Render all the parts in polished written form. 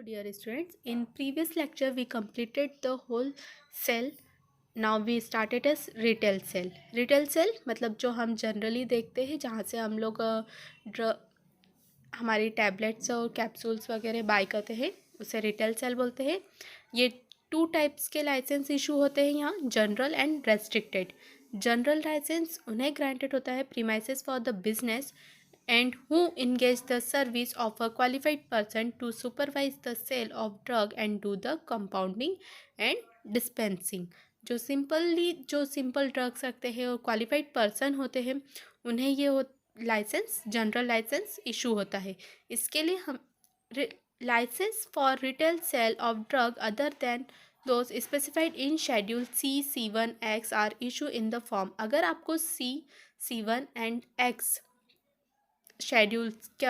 Hello dear students, in previous lecture we completed the whole cell. Now we started as retail cell. Retail cell मतलब जो हम generally देखते हैं जहाँ से हम लोग हमारी टैबलेट्स और कैप्सूल्स वगैरह बाय करते हैं उसे रिटेल सेल बोलते हैं। ये 2 टाइप्स के लाइसेंस इशू होते हैं यहाँ, general and restricted. General licence उन्हें ग्रांटेड होता है premises for the business and who engage the service of a qualified person to supervise the sale of drug and do the compounding and dispensing। जो simple drugs रखते हैं और qualified person होते हैं उन्हें ये लाइसेंस जनरल लाइसेंस इशू होता है। इसके लिए हम licence for retail sale of drug other than those specified in schedule C C1 X are issue in the form. अगर आपको C1 एंड X शेड्यूल के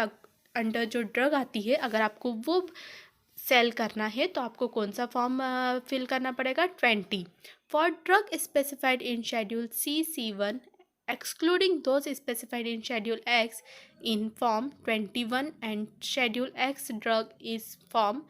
अंडर जो ड्रग आती है अगर आपको वो सेल करना है तो आपको कौन सा फॉर्म फिल करना पड़ेगा? 20। For drug specified in schedule C1 excluding those specified in schedule X in form 21 and schedule X drug is form.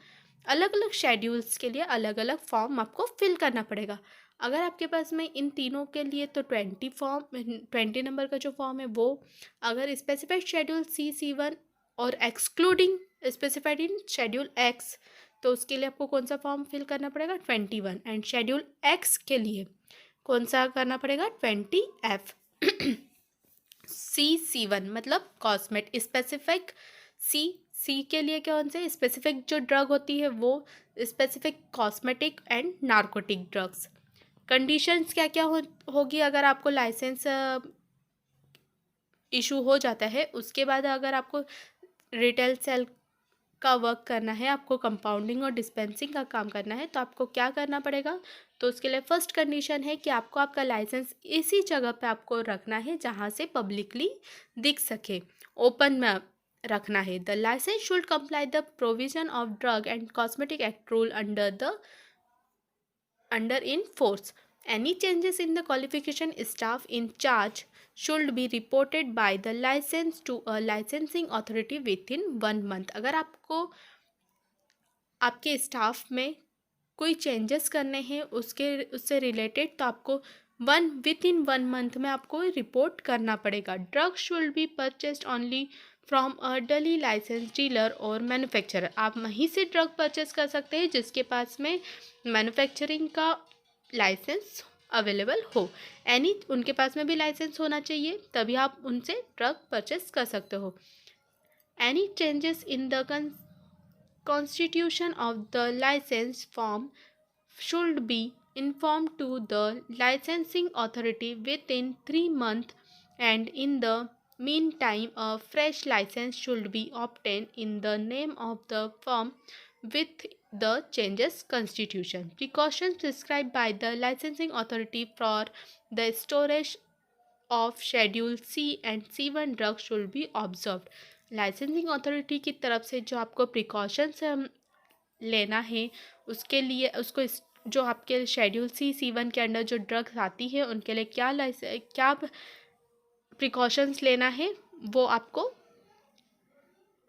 अलग अलग शेड्यूल्स के लिए अलग अलग फॉर्म आपको फिल करना पड़ेगा। अगर आपके पास में इन तीनों के लिए तो 20 नंबर का जो फॉर्म है वो, अगर स्पेसिफाइड शेड्यूल C1 और excluding specified in schedule X तो उसके लिए आपको कौन सा फॉर्म फिल करना पड़ेगा? 21। एंड शेड्यूल X के लिए कौन सा करना पड़ेगा? 20F। C1 मतलब कॉस्मेट स्पेसिफिक। सी के लिए कौन से स्पेसिफिक जो ड्रग होती है वो specific cosmetic and narcotic drugs. Conditions क्या क्या होगी अगर आपको लाइसेंस इशू हो जाता है? उसके बाद अगर आपको रिटेल सेल का वर्क करना है, आपको कंपाउंडिंग और डिस्पेंसिंग का काम करना है तो आपको क्या करना पड़ेगा? तो उसके लिए फर्स्ट कंडीशन है कि आपको आपका लाइसेंस इसी जगह पे आपको रखना है जहाँ से पब्लिकली दिख सके, ओपन में रखना है। The licence should comply the provision of drug and cosmetic act rule under in force. Any changes in the qualification staff in charge should be reported by the license to a licensing authority within 1 month। अगर आपको आपके staff में कोई changes करने हैं उससे related तो आपको विद इन 1 मंथ में आपको रिपोर्ट करना पड़ेगा। Drug should be purchased only from a duly licence dealer और मैन्युफैक्चरर। आप वहीं से ड्रग परचेस कर सकते हैं जिसके पास में मैन्युफैक्चरिंग का लाइसेंस अवेलेबल हो। उनके पास में भी लाइसेंस होना चाहिए तभी आप उनसे ड्रग परचेस कर सकते हो। Any changes in the constitution of the license form should be informed to the licensing authority within 3 months, and in the meantime a fresh license should be obtained in the name of the firm with the changes constitution। Precautions prescribed by the licensing authority for the storage of schedule C and C1 drugs should be observed। Licensing authority की तरफ से जो आपको precautions लेना है उसके लिए उसको जो आपके शेड्यूल C1 के अंडर जो ड्रग्स आती है उनके लिए क्या प्रिकॉशंस लेना है वो आपको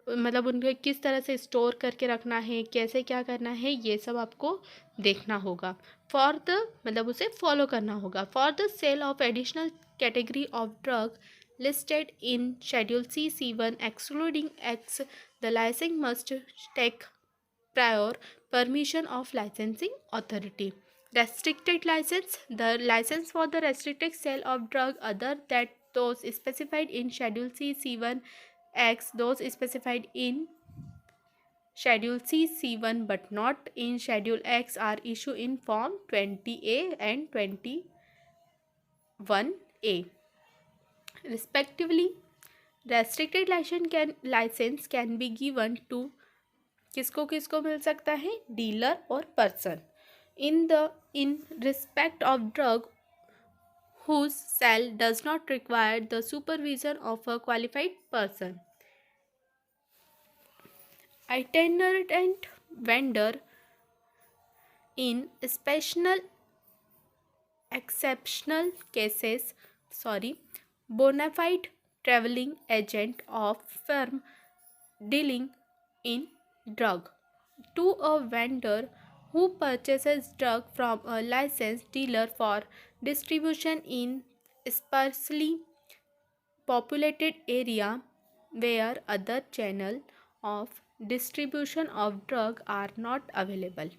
मतलब उनको किस तरह से स्टोर करके रखना है, कैसे क्या करना है, ये सब आपको देखना होगा। फॉर द मतलब उसे फॉलो करना होगा। For the sale of additional category of drug listed in schedule C1 excluding X, the licensing must take prior permission of licensing authority। Restricted license, the license for the restricted sale of drug other than those specified in schedule C1 X, those specified in schedule C1 but not in schedule X are issued in form 20A and 21A respectively। restricted license can be given to किसको मिल सकता है? Dealer और person in respect of drug whose sale does not require the supervision of a qualified person। itinerant vendor in exceptional cases bona fide traveling agent of firm dealing in drug। to a vendor who purchases drug from a licensed dealer for distribution in sparsely populated area where other channel of distribution of drug are not available.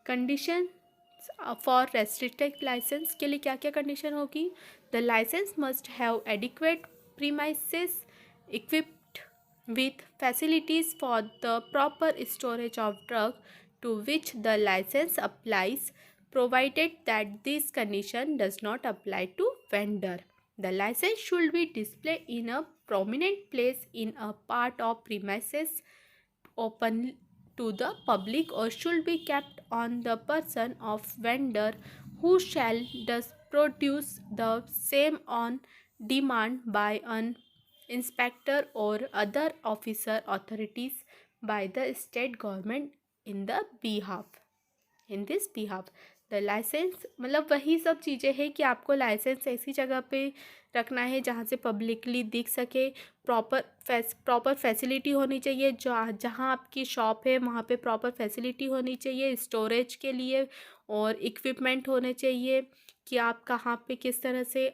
Condition for restricted licence के लिए क्या क्या condition होगी? The licence must have adequate premises equipped with facilities for the proper storage of drug to which the license applies, provided that this condition does not apply to vendor. The license should be displayed in a prominent place in a part of premises open to the public or should be kept on the person of vendor who shall thus produce the same on demand by an inspector or other officer authorities by the state government in the behalf in this behalf the licence मतलब वही सब चीज़ें हैं कि आपको licence ऐसी जगह पे रखना है जहाँ से पब्लिकली दिख सके, प्रॉपर फैसिलिटी होनी चाहिए, जहाँ आपकी शॉप है वहाँ पे प्रॉपर फैसिलिटी होनी चाहिए स्टोरेज के लिए और इक्विपमेंट होने चाहिए कि आप कहाँ पे किस तरह से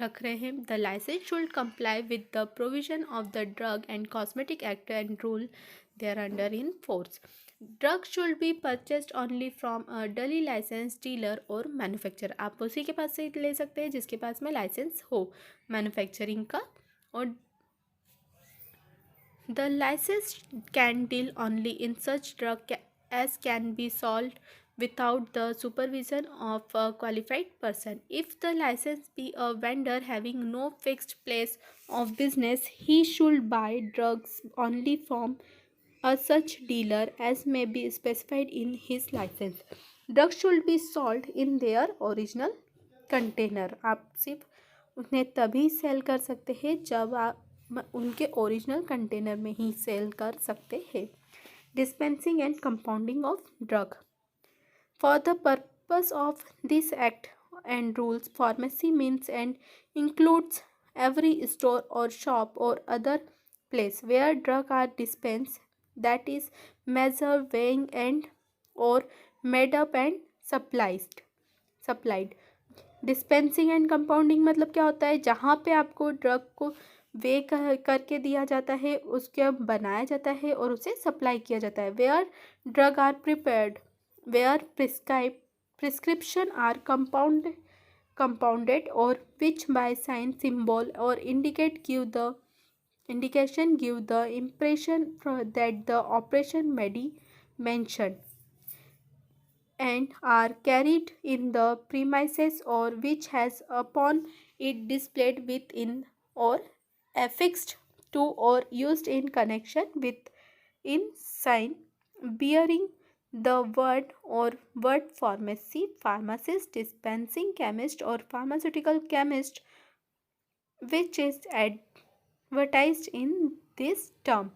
रख रहे हैं. The licence should comply with the provision of the drug and cosmetic act and rule they are under in force. Drug should be purchased only from a duly licence dealer और मैन्युफैक्चरर. आप उसी के पास से ले सकते हैं जिसके पास में लाइसेंस हो मैन्युफैक्चरिंग का. और the licence can deal only in such drug as can be sold without the supervision of a qualified person. If the license be a vendor having no fixed place of business, he should buy drugs only from a such dealer as may be specified in his license. Drugs should be sold in their original container. आप सिर्फ उन्हें तभी cell कर सकते हैं जब आप उनके ओरिजिनल कंटेनर में ही सेल कर सकते हैं. Dispensing and compounding of drug. For the purpose of this act and rules, pharmacy means and includes every store or shop or other place where drugs are dispensed, that is measured, weighing and or made up and supplied. Dispensing and compounding मतलब क्या होता है? जहाँ पे आपको drug को वे करके दिया जाता है, उसके बनाया जाता है और उसे सप्लाई किया जाता है. Where drug are prepared, where prescription are compounded or which by sign symbol or indication give the impression that the operation may be mentioned and are carried in the premises or which has upon it displayed within or affixed to or used in connection with in sign bearing the word or word pharmacy, pharmacist, dispensing chemist or pharmaceutical chemist which is advertised in this term.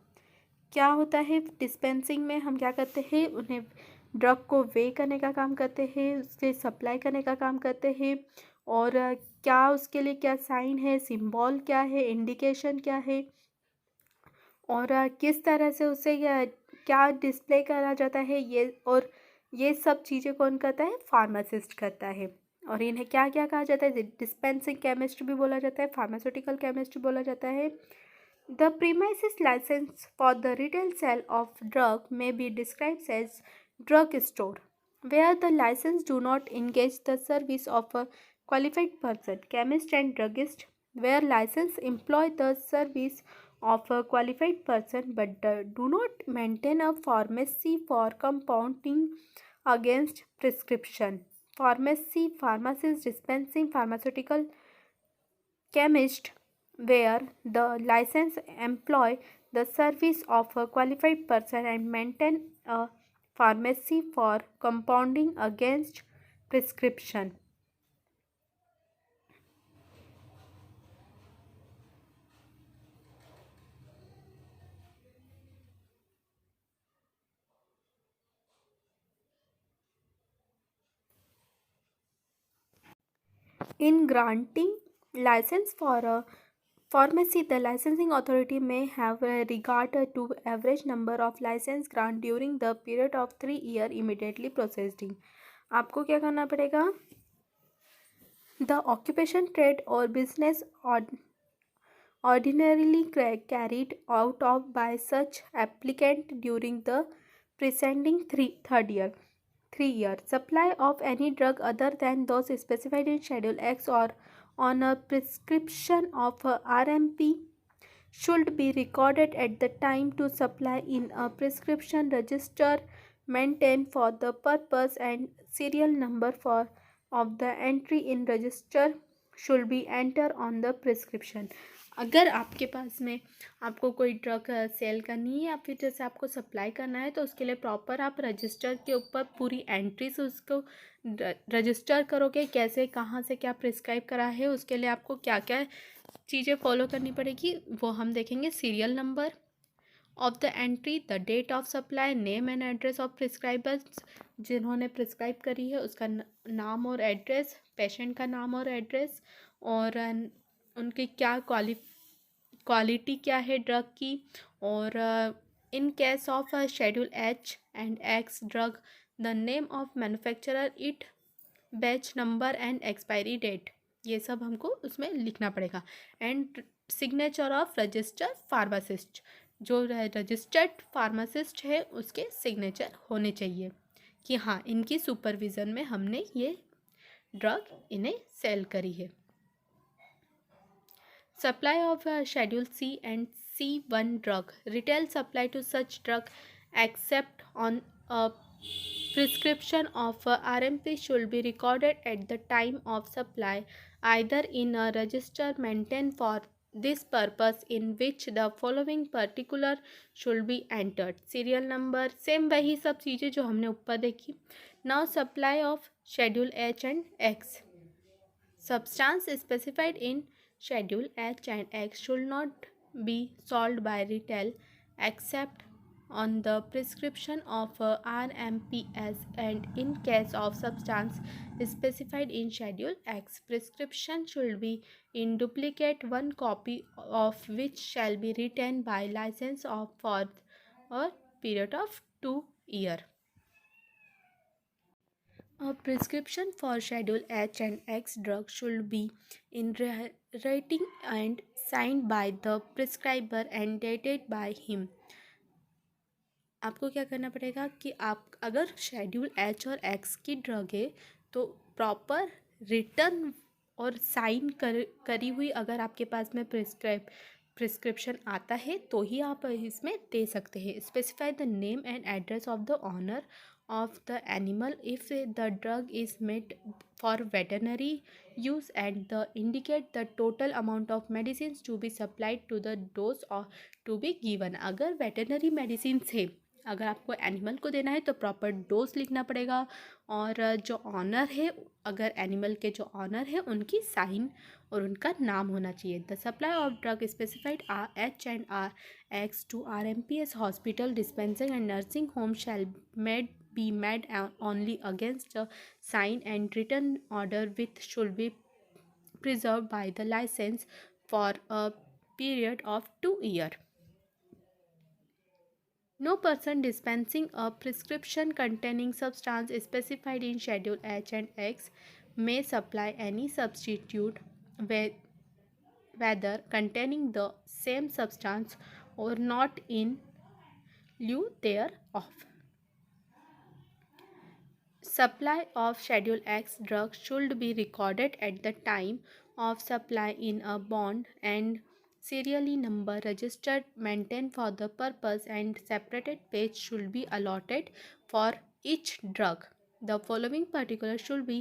क्या होता है dispensing में? हम क्या करते हैं, उन्हें drug को वे करने का काम करते हैं, उससे सप्लाई करने का काम करते हैं और क्या उसके लिए क्या साइन है, सिंबल क्या है, इंडिकेशन क्या है और किस तरह से उसे क्या डिस्प्ले करा जाता है, ये सब चीज़ें कौन करता है? फार्मासिस्ट करता है. और इन्हें क्या क्या कहा जाता है? डिस्पेंसिंग केमिस्ट भी बोला जाता है, फार्मास्यूटिकल केमिस्ट भी बोला जाता है. The premises license for the retail sale of drug may be described as drug store, where the license do not engage the service of a qualified person, chemist and druggist, where license employ the service of a qualified person but do not maintain a pharmacy for compounding against prescription. Pharmacy, pharmacist, dispensing, pharmaceutical chemist, where the license employ the service of a qualified person and maintain a pharmacy for compounding against prescription. In granting license for a Pharmacy, the licensing authority may have regard to average number of license grant during the period of 3 year immediately preceding. आपको क्या करना पड़ेगा? The occupation, trade or business ordinarily carried out of by such applicant during the preceding third year. 3 year supply of any drug other than those specified in Schedule X or on a prescription of RMP should be recorded at the time to supply in a prescription register maintained for the purpose, and serial number for of the entry in register should be entered on the prescription. अगर आपके पास में आपको कोई drug cell करनी है या फिर जैसे आपको सप्लाई करना है तो उसके लिए प्रॉपर आप रजिस्टर के ऊपर पूरी एंट्री से उसको रजिस्टर करोगे, कैसे कहाँ से क्या प्रिस्क्राइब करा है, उसके लिए आपको क्या क्या चीज़ें फॉलो करनी पड़ेगी वो हम देखेंगे. Serial number of the entry, the date of supply, name and address of prescribers, जिन्होंने प्रिस्क्राइब करी है उसका नाम और एड्रेस, पेशेंट का नाम और एड्रेस, और उनकी क्या क्वालिटी क्या है ड्रग की, और in case of schedule H and X drug the name of manufacturer, it, batch number and expiry date, ये सब हमको उसमें लिखना पड़ेगा. And signature of registered pharmacist, जो रजिस्टर्ड फार्मासिस्ट है उसके सिग्नेचर होने चाहिए कि हाँ इनकी सुपरविज़न में हमने ये ड्रग इन्हें सेल करी है. Supply of Schedule C and C1 drug. Retail supply to such drug except on a prescription of RMP should be recorded at the time of supply either in a register maintained for this purpose in which the following particular should be entered. Serial number, same वही सब चीज़ें जो हमने ऊपर देखी. Now supply of Schedule H and X. Substance specified in Schedule H and X should not be sold by retail except on the prescription of RMPS, and in case of substance specified in Schedule X, prescription should be in duplicate, one copy of which shall be retained by license of for a period of 2 years. A prescription for Schedule H and X drug should be in writing and signed by the prescriber and dated by him. आपको क्या करना पड़ेगा कि आप अगर schedule H और x की drug है तो प्रॉपर रिटर्न और साइन करी हुई अगर आपके पास में प्रिस्क्रिप्शन आता है तो ही आप इसमें दे सकते हैं. Specify the name and address of the owner of the animal if the drug is made for veterinary use, and the indicate the total amount of medicines to be supplied to the dose or to be given. अगर veterinary medicines है, अगर आपको animal को देना है तो proper dose लिखना पड़ेगा, और जो ऑनर है अगर एनिमल के जो ऑनर है उनकी साइन और उनका नाम होना चाहिए. The supply of drug specified H and X to RMPS hospital dispensing and nursing home shall be made only against a signed and written order which should be preserved by the license for a period of 2 years. No person dispensing a prescription containing substance specified in Schedule H and X may supply any substitute whether containing the same substance or not in lieu thereof. Supply of Schedule X drug should be recorded at the time of supply in a bond and serially number registered maintained for the purpose, and separated page should be allotted for each drug. The following particulars should be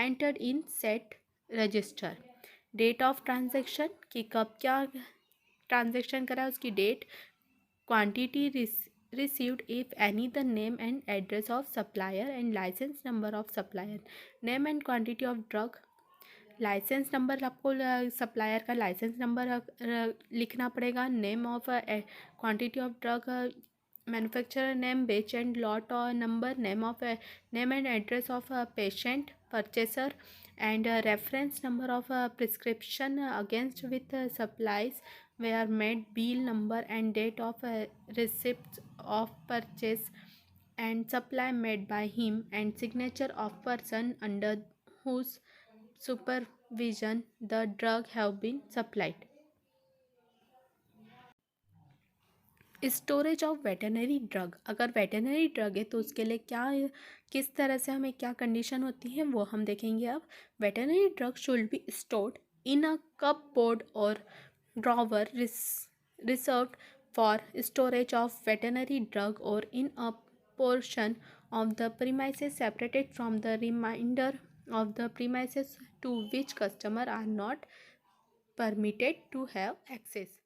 entered in set register. Date of transaction कि कब क्या transaction करा उसकी date, quantity received if any, the name and address of supplier and license number of supplier, name and quantity of drug, licence number आपको supplier का licence number लिखना पड़ेगा, name of quantity of drug, manufacturer name, batch and lot और number, name and address of patient, purchaser and a reference number of a prescription against with supplies were made, bill number and date of receipts of purchase and supply made by him, and signature of person under whose supervision the drug have been supplied. Storage of veterinary drug, अगर veterinary drug है तो उसके लिए क्या, किस तरह से हमें क्या कंडीशन होती है वो हम देखेंगे अब. Veterinary drug should be stored in a cupboard और drawer reserved for storage of veterinary drug और in a portion of the premises separated from the remainder of the premises to which customer are not permitted to have access.